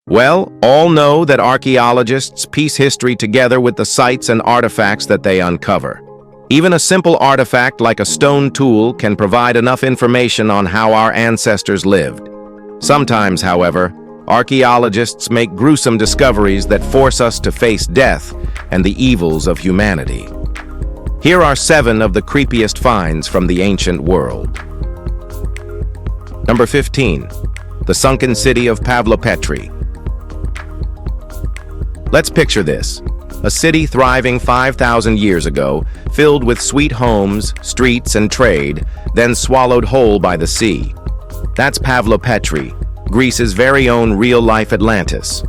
Well, all know that archaeologists piece history together with the sites and artifacts that they uncover. Even a simple artifact like a stone tool can provide enough information on how our ancestors lived. Sometimes, however, archaeologists make gruesome discoveries that force us to face death and the evils of humanity. Here are 7 of the creepiest finds from the ancient world. Number 15. The sunken city of Pavlopetri. Let's picture this. A city thriving 5,000 years ago, filled with sweet homes, streets, and trade, then swallowed whole by the sea. That's Pavlopetri, Greece's very own real-life Atlantis.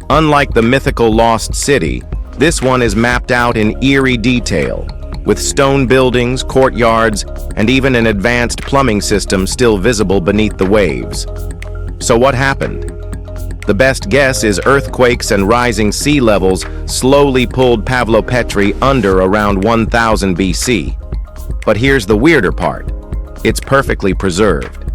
Unlike the mythical lost city, this one is mapped out in eerie detail, with stone buildings, courtyards, and even an advanced plumbing system still visible beneath the waves. So what happened? The best guess is earthquakes and rising sea levels slowly pulled Pavlopetri under around 1000 BC. But here's the weirder part. It's perfectly preserved.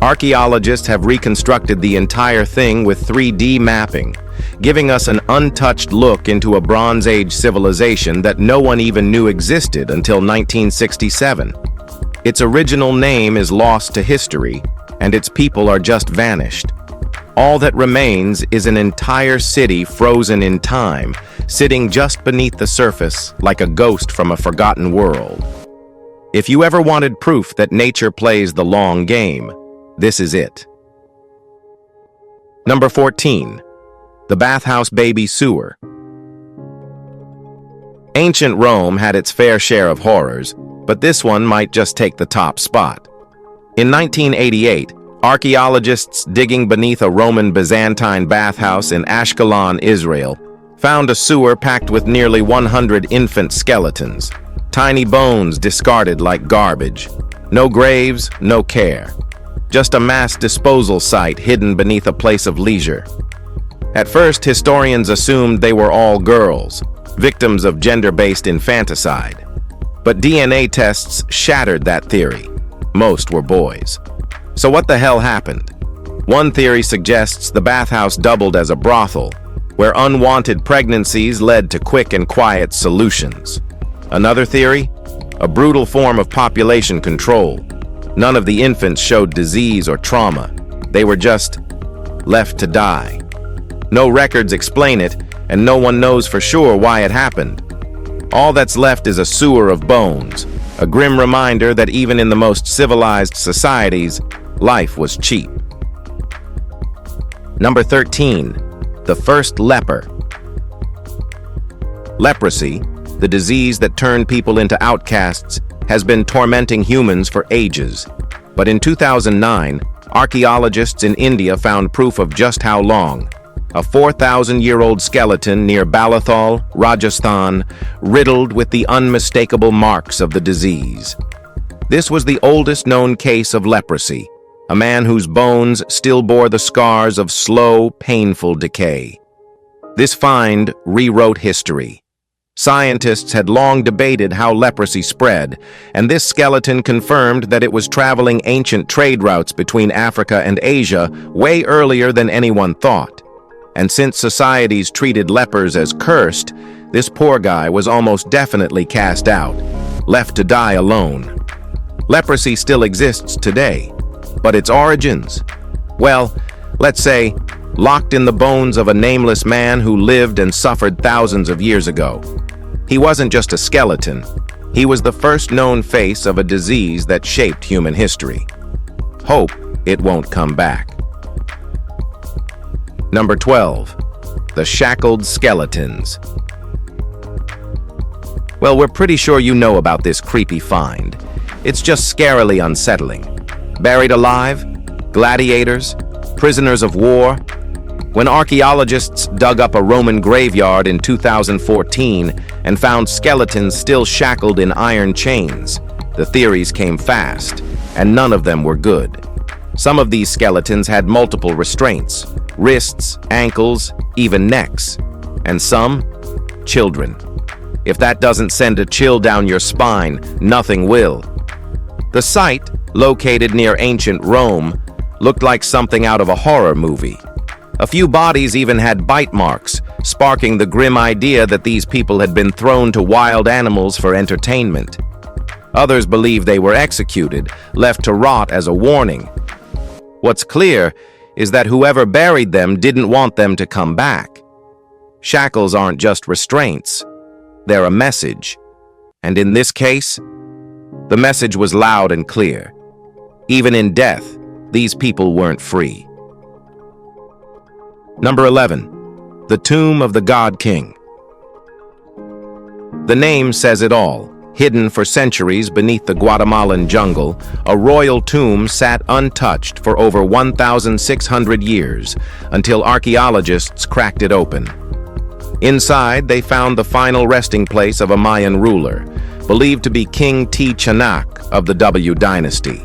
Archaeologists have reconstructed the entire thing with 3D mapping, giving us an untouched look into a Bronze Age civilization that no one even knew existed until 1967. Its original name is lost to history, and its people are just vanished. All that remains is an entire city frozen in time, sitting just beneath the surface like a ghost from a forgotten world. If you ever wanted proof that nature plays the long game, this is it. Number 14. The Bathhouse Baby Sewer. Ancient Rome had its fair share of horrors, but this one might just take the top spot. In 1988, archaeologists digging beneath a Roman Byzantine bathhouse in Ashkelon, Israel, found a sewer packed with nearly 100 infant skeletons, tiny bones discarded like garbage. No graves, no care. Just a mass disposal site hidden beneath a place of leisure. At first, historians assumed they were all girls, victims of gender-based infanticide. But DNA tests shattered that theory. Most were boys. So what the hell happened? One theory suggests the bathhouse doubled as a brothel, where unwanted pregnancies led to quick and quiet solutions. Another theory? A brutal form of population control. None of the infants showed disease or trauma. They were just left to die. No records explain it, and no one knows for sure why it happened. All that's left is a sewer of bones, a grim reminder that even in the most civilized societies, life was cheap. Number 13. The first leper. Leprosy, the disease that turned people into outcasts, has been tormenting humans for ages. But in 2009, archaeologists in India found proof of just how long. A 4,000-year-old skeleton near Balathal, Rajasthan, riddled with the unmistakable marks of the disease. This was the oldest known case of leprosy, a man whose bones still bore the scars of slow, painful decay. This find rewrote history. Scientists had long debated how leprosy spread, and this skeleton confirmed that it was traveling ancient trade routes between Africa and Asia way earlier than anyone thought. And since societies treated lepers as cursed, this poor guy was almost definitely cast out, left to die alone. Leprosy still exists today, but its origins? Well, let's say, locked in the bones of a nameless man who lived and suffered thousands of years ago. He wasn't just a skeleton. He was the first known face of a disease that shaped human history. Hope it won't come back. Number 12. The shackled skeletons. Well, we're pretty sure you know about this creepy find. It's just scarily unsettling. Buried alive? Gladiators? Prisoners of war? When archaeologists dug up a Roman graveyard in 2014 and found skeletons still shackled in iron chains, the theories came fast, and none of them were good. Some of these skeletons had multiple restraints, wrists, ankles, even necks, and some, children. If that doesn't send a chill down your spine, nothing will. The site, located near ancient Rome, looked like something out of a horror movie. A few bodies even had bite marks, sparking the grim idea that these people had been thrown to wild animals for entertainment. Others believe they were executed, left to rot as a warning. What's clear is that whoever buried them didn't want them to come back. Shackles aren't just restraints, they're a message. And in this case, the message was loud and clear. Even in death, these people weren't free. Number 11. The Tomb of the God King. The name says it all. Hidden for centuries beneath the Guatemalan jungle, a royal tomb sat untouched for over 1,600 years until archaeologists cracked it open. Inside, they found the final resting place of a Mayan ruler, believed to be King Tianak of the W dynasty.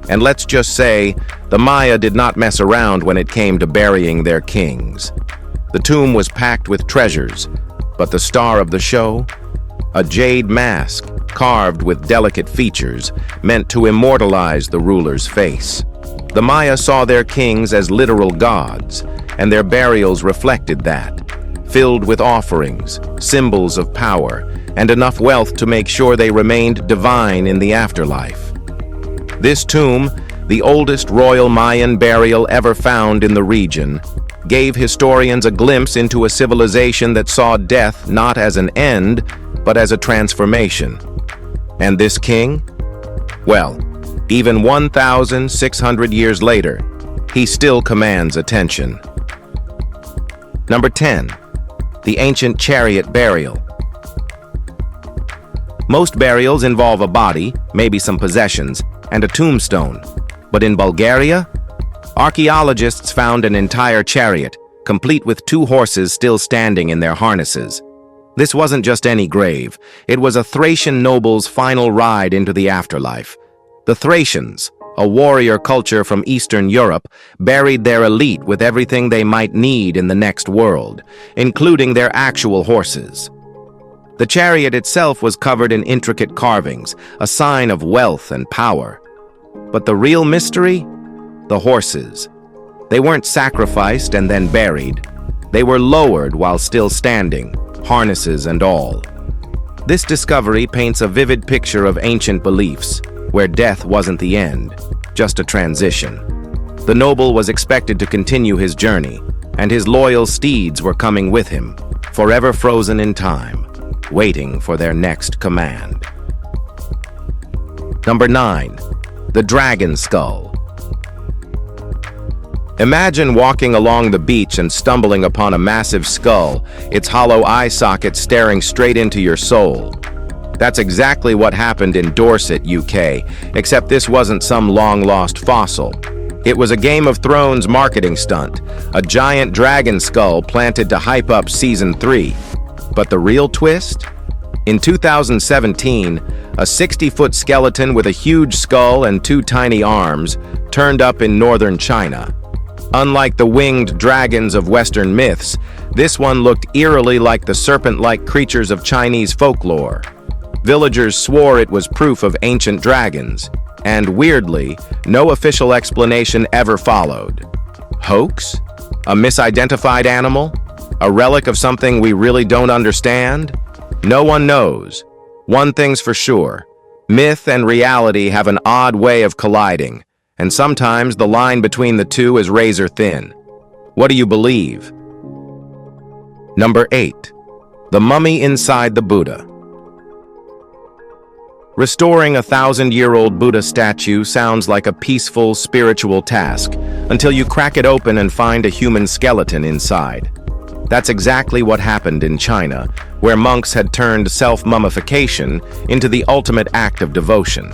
And let's just say, the Maya did not mess around when it came to burying their kings. The tomb was packed with treasures, but the star of the show? A jade mask, carved with delicate features, meant to immortalize the ruler's face. The Maya saw their kings as literal gods, and their burials reflected that, filled with offerings, symbols of power, and enough wealth to make sure they remained divine in the afterlife. This tomb, the oldest royal Mayan burial ever found in the region, gave historians a glimpse into a civilization that saw death not as an end, but as a transformation. And this king? Well, even 1,600 years later, he still commands attention. Number 10. The ancient chariot burial. Most burials involve a body, maybe some possessions, and a tombstone. But in Bulgaria, archaeologists found an entire chariot, complete with 2 horses still standing in their harnesses. This wasn't just any grave. It was a Thracian noble's final ride into the afterlife. The Thracians, a warrior culture from Eastern Europe, buried their elite with everything they might need in the next world, including their actual horses. The chariot itself was covered in intricate carvings, a sign of wealth and power. But the real mystery? The horses. They weren't sacrificed and then buried. They were lowered while still standing, harnesses and all. This discovery paints a vivid picture of ancient beliefs, where death wasn't the end, just a transition. The noble was expected to continue his journey, and his loyal steeds were coming with him, forever frozen in time, waiting for their next command. Number 9. The Dragon Skull. Imagine walking along the beach and stumbling upon a massive skull, its hollow eye socket staring straight into your soul. That's exactly what happened in Dorset, UK, except this wasn't some long-lost fossil. It was a Game of Thrones marketing stunt, a giant dragon skull planted to hype up Season 3. But the real twist? In 2017, a 60-foot skeleton with a huge skull and 2 tiny arms turned up in northern China. Unlike the winged dragons of Western myths, this one looked eerily like the serpent-like creatures of Chinese folklore. Villagers swore it was proof of ancient dragons, and weirdly, no official explanation ever followed. Hoax? A misidentified animal? A relic of something we really don't understand? No one knows. One thing's for sure. Myth and reality have an odd way of colliding, and sometimes the line between the two is razor thin. What do you believe? Number 8. The mummy inside the Buddha. Restoring a 1,000-year-old Buddha statue sounds like a peaceful, spiritual task, until you crack it open and find a human skeleton inside. That's exactly what happened in China, where monks had turned self-mummification into the ultimate act of devotion.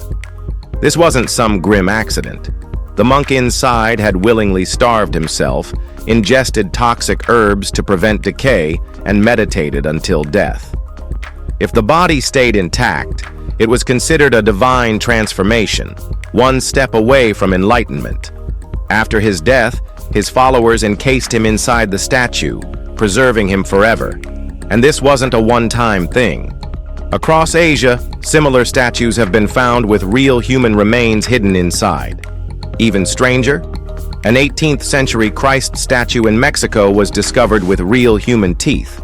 This wasn't some grim accident. The monk inside had willingly starved himself, ingested toxic herbs to prevent decay, and meditated until death. If the body stayed intact, it was considered a divine transformation, one step away from enlightenment. After his death, his followers encased him inside the statue, preserving him forever. And this wasn't a one-time thing. Across Asia, similar statues have been found with real human remains hidden inside. Even stranger, An 18th century Christ statue in Mexico was discovered with real human teeth.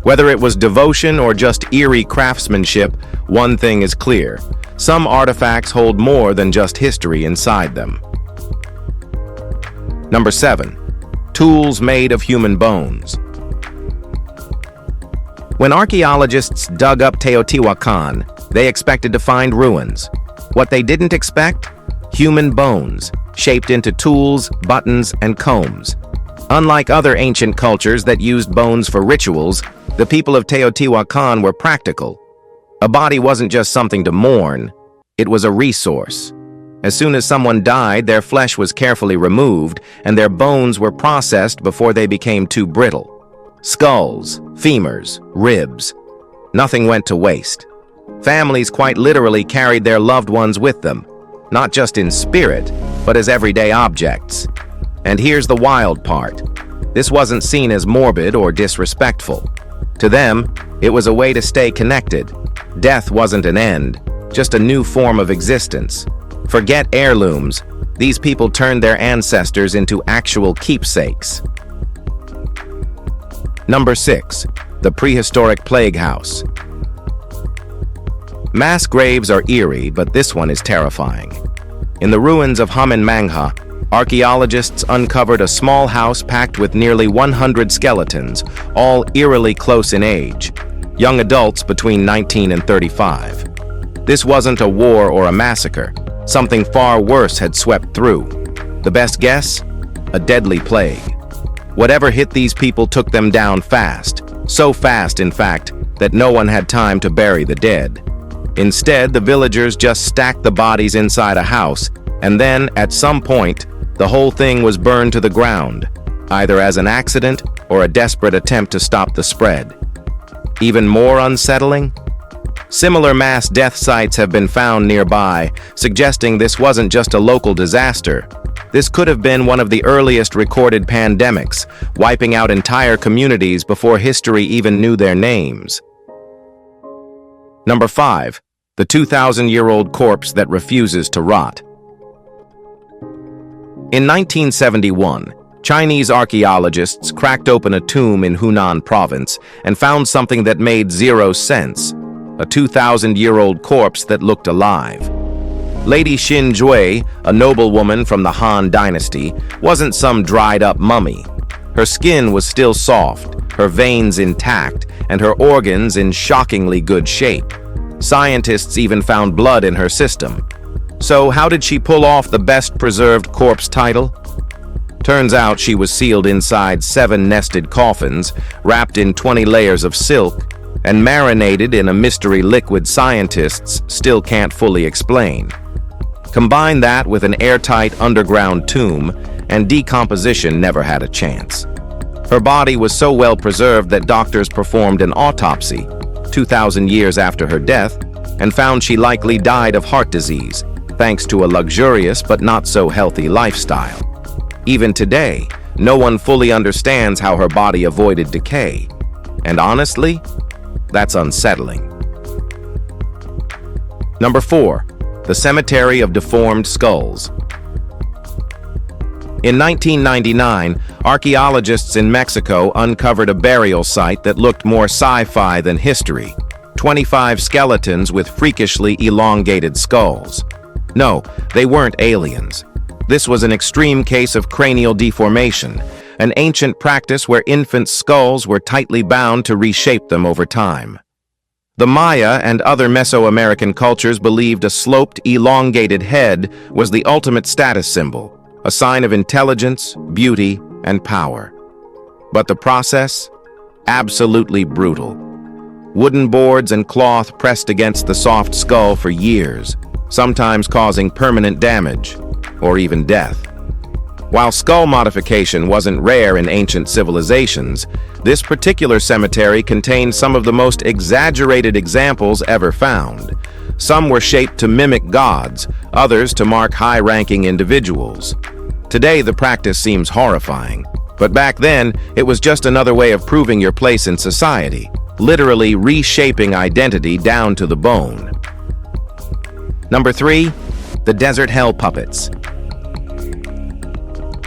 Whether it was devotion or just eerie craftsmanship, one thing is clear. Some artifacts hold more than just history inside them. Number 7. Tools made of human bones. When archaeologists dug up Teotihuacan, they expected to find ruins. What they didn't expect? Human bones, shaped into tools, buttons, and combs. Unlike other ancient cultures that used bones for rituals, the people of Teotihuacan were practical. A body wasn't just something to mourn, it was a resource. As soon as someone died, their flesh was carefully removed, and their bones were processed before they became too brittle. Skulls, femurs, ribs. Nothing went to waste. Families quite literally carried their loved ones with them, not just in spirit, but as everyday objects. And here's the wild part. This wasn't seen as morbid or disrespectful. To them, it was a way to stay connected. Death wasn't an end, just a new form of existence. Forget heirlooms. These people turned their ancestors into actual keepsakes. Number 6. The prehistoric plague house. Mass graves are eerie, but this one is terrifying. In the ruins of Mangha, archaeologists uncovered a small house packed with nearly 100 skeletons, all eerily close in age, young adults between 19 and 35. This wasn't a war or a massacre. Something far worse had swept through. The best guess? A deadly plague. Whatever hit these people took them down fast. So fast, in fact, that no one had time to bury the dead. Instead, the villagers just stacked the bodies inside a house, and then, at some point, the whole thing was burned to the ground, either as an accident or a desperate attempt to stop the spread. Even more unsettling? Similar mass death sites have been found nearby, suggesting this wasn't just a local disaster. This could have been one of the earliest recorded pandemics, wiping out entire communities before history even knew their names. Number 5. The 2,000-year-old corpse that refuses to rot. In 1971, Chinese archaeologists cracked open a tomb in Hunan province and found something that made zero sense. A 2,000-year-old corpse that looked alive. Lady Xin Jue, a noblewoman from the Han dynasty, wasn't some dried-up mummy. Her skin was still soft, her veins intact, and her organs in shockingly good shape. Scientists even found blood in her system. So how did she pull off the best-preserved corpse title? Turns out she was sealed inside 7 nested coffins, wrapped in 20 layers of silk, and marinated in a mystery liquid scientists still can't fully explain. Combine that with an airtight underground tomb, and decomposition never had a chance. Her body was so well preserved that doctors performed an autopsy 2,000 years after her death and found she likely died of heart disease, thanks to a luxurious but not so healthy lifestyle. Even today, no one fully understands how her body avoided decay. And honestly, that's unsettling. Number 4. The Cemetery of Deformed Skulls. In 1999, archaeologists in Mexico uncovered a burial site that looked more sci-fi than history. 25 skeletons with freakishly elongated skulls. No, they weren't aliens. This was an extreme case of cranial deformation, an ancient practice where infants' skulls were tightly bound to reshape them over time. The Maya and other Mesoamerican cultures believed a sloped, elongated head was the ultimate status symbol, a sign of intelligence, beauty, and power. But the process? Absolutely brutal. Wooden boards and cloth pressed against the soft skull for years, sometimes causing permanent damage, or even death. While skull modification wasn't rare in ancient civilizations, this particular cemetery contained some of the most exaggerated examples ever found. Some were shaped to mimic gods, others to mark high-ranking individuals. Today, the practice seems horrifying, but back then, it was just another way of proving your place in society, literally reshaping identity down to the bone. Number 3. The Desert Hell Puppets.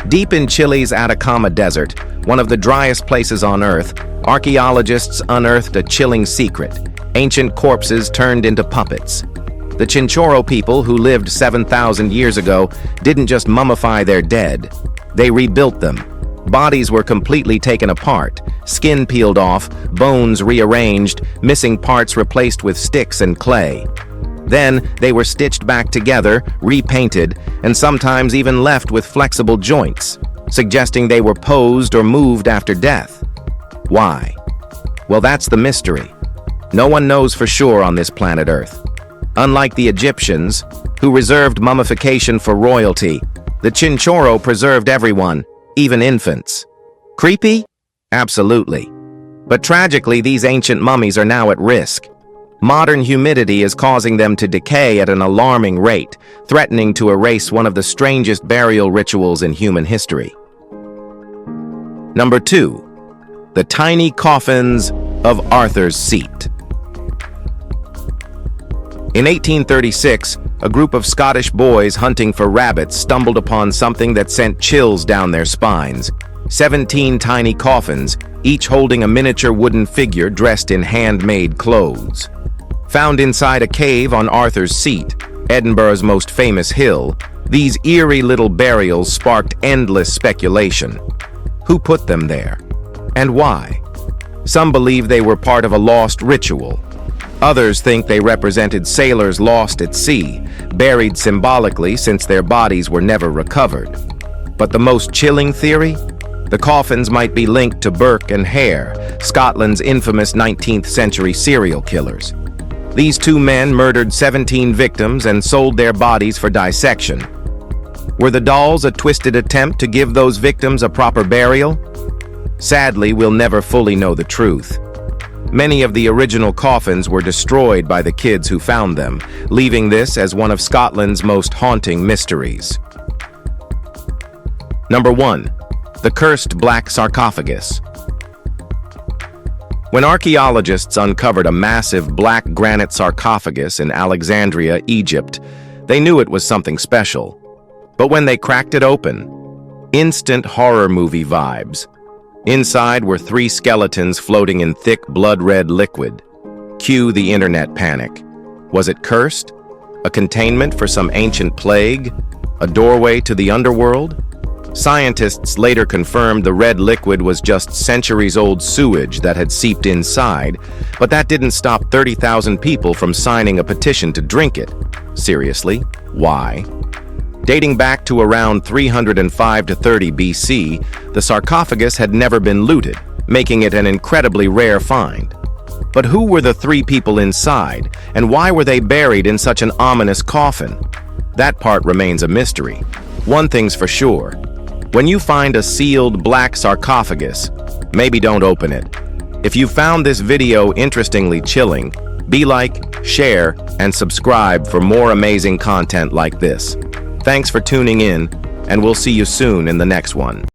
Deep in Chile's Atacama Desert, one of the driest places on Earth, archaeologists unearthed a chilling secret: ancient corpses turned into puppets. The Chinchorro people, who lived 7,000 years ago, didn't just mummify their dead. They rebuilt them. Bodies were completely taken apart, skin peeled off, bones rearranged, missing parts replaced with sticks and clay. Then they were stitched back together, repainted, and sometimes even left with flexible joints, suggesting they were posed or moved after death. Why? Well, that's the mystery. No one knows for sure on this planet Earth. Unlike the Egyptians, who reserved mummification for royalty, the Chinchorro preserved everyone, even infants. Creepy? Absolutely. But tragically, these ancient mummies are now at risk. Modern humidity is causing them to decay at an alarming rate, threatening to erase one of the strangest burial rituals in human history. Number 2. The tiny coffins of Arthur's Seat. In 1836, a group of Scottish boys hunting for rabbits stumbled upon something that sent chills down their spines. 17 tiny coffins, each holding a miniature wooden figure dressed in handmade clothes. Found inside a cave on Arthur's Seat, Edinburgh's most famous hill, these eerie little burials sparked endless speculation. Who put them there? And why? Some believe they were part of a lost ritual. Others think they represented sailors lost at sea, buried symbolically since their bodies were never recovered. But the most chilling theory? The coffins might be linked to Burke and Hare, Scotland's infamous 19th century serial killers. These two men murdered 17 victims and sold their bodies for dissection. Were the dolls a twisted attempt to give those victims a proper burial? Sadly, we'll never fully know the truth. Many of the original coffins were destroyed by the kids who found them, leaving this as one of Scotland's most haunting mysteries. Number 1. The cursed black sarcophagus. When archaeologists uncovered a massive black granite sarcophagus in Alexandria, Egypt, they knew it was something special. But when they cracked it open, instant horror movie vibes. Inside were 3 skeletons floating in thick blood-red liquid. Cue the internet panic. Was it cursed? A containment for some ancient plague? A doorway to the underworld? Scientists later confirmed the red liquid was just centuries-old sewage that had seeped inside, but that didn't stop 30,000 people from signing a petition to drink it. Seriously, why? Dating back to around 305 to 30 BC, the sarcophagus had never been looted, making it an incredibly rare find. But who were the 3 people inside, and why were they buried in such an ominous coffin? That part remains a mystery. One thing's for sure. When you find a sealed black sarcophagus, maybe don't open it. If you found this video interestingly chilling, be like, share, and subscribe for more amazing content like this. Thanks for tuning in, and we'll see you soon in the next one.